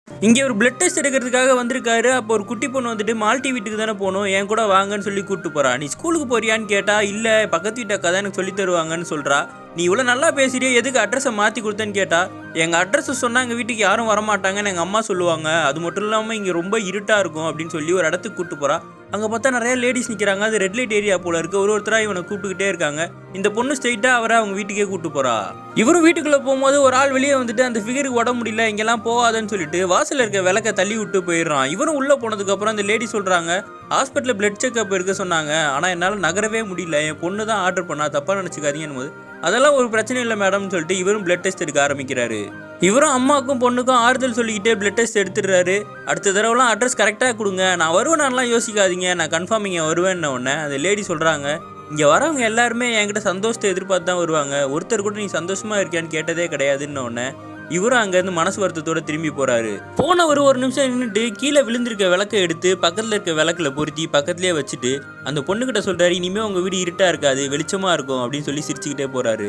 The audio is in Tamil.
இங்கே ஒரு பிளட் டெஸ்ட் எடுக்கிறதுக்காக வந்திருக்காரு. அப்போ ஒரு குட்டி பொண்ணு வந்துட்டு மால்டி வீட்டுக்கு தானே போகணும், என் கூட வாங்கன்னு சொல்லி கூப்பிட்டு போறா. நீ ஸ்கூலுக்கு போறியான்னு கேட்டா, இல்லை பக்கத்து வீட்டு அக்கா தான் எனக்கு சொல்லி தருவாங்கன்னு சொல்றா. நீ இவ்வளோ நல்லா பேசுறியே, எதுக்கு அட்ரஸை மாற்றி கொடுத்தேன்னு கேட்டா, எங்கள் அட்ரஸ் சொன்னால் எங்கள் வீட்டுக்கு யாரும் வரமாட்டாங்கன்னு எங்கள் அம்மா சொல்லுவாங்க, அது மட்டும் இல்லாமல் இங்கே ரொம்ப இருட்டாக இருக்கும் அப்படின்னு சொல்லி ஒரு இடத்துக்கு கூப்பிட்டு போறா. அங்கே பார்த்தா நிறைய லேடிஸ் நிற்கிறாங்க. அது ரெட் லைட் ஏரியா போல இருக்கு. ஒருத்தராக இவனை கூப்பிட்டுக்கிட்டே இருக்காங்க. இந்த பொண்ணு ஸ்ட்ரெயிட்டாக அவரை அவங்க வீட்டுக்கே கூப்பிட்டு போறா. இவரும் வீட்டுக்குள்ளே போகும்போது ஒரு ஆள் வெளியே வந்துட்டு அந்த ஃபிகருக்கு உடம்பு முடியல, இங்கெல்லாம் போகாதன்னு சொல்லிட்டு வாசலில் இருக்க விளக்க தள்ளி விட்டு போயிடுறான். இவரும் உள்ளே போனதுக்கப்புறம் அந்த லேடி சொல்கிறாங்க, ஹாஸ்பிட்டலில் பிளட் செக்அப் இருக்க சொன்னாங்க, ஆனால் என்னால் நகரவே முடியல, என் பொண்ணு தான் ஆர்டர் பண்ணா, தப்பாக நினச்சிக்காதீங்கன்னு போது அதெல்லாம் ஒரு பிரச்சனை இல்லை மேடம்னு சொல்லிட்டு இவரும் பிளட் டெஸ்ட் எடுக்க ஆரம்பிக்கிறாரு. இவரும் அம்மாவுக்கும் பொண்ணுக்கும் ஆறுதல் சொல்லிக்கிட்டே பிளட் டெஸ்ட் எடுத்துடுறாரு. அடுத்த தடவைலாம் அட்ரஸ் கரெக்டாக கொடுங்க, நான் வருவேனான்லாம் யோசிக்காதீங்க, நான் கன்ஃபார்ம் இங்கே வருவேன்னு உடனே அந்த லேடி சொல்கிறாங்க, இங்கே வரவங்க எல்லாருமே என்கிட்ட சந்தோஷத்தை எதிர்பார்த்து தான் வருவாங்க, ஒருத்தர் கூட நீ சந்தோஷமாக இருக்கியான்னு கேட்டதே கிடையாதுன்னு உடனே இவரும் அங்கேருந்து மனசு வருத்தத்தோட திரும்பி போகிறாரு. போனவர் ஒரு நிமிஷம் நின்றுட்டு கீழே விழுந்திருக்க விளக்கை எடுத்து பக்கத்தில் இருக்க விளக்கில் பொருத்தி பக்கத்துலேயே வச்சுட்டு அந்த பொண்ணுக்கிட்ட சொல்கிறாரு, இனிமேல் உங்கள் வீடு இருட்டாக இருக்காது, வெளிச்சமாக இருக்கும் அப்படின்னு சொல்லி சிரிச்சுக்கிட்டே போகிறாரு.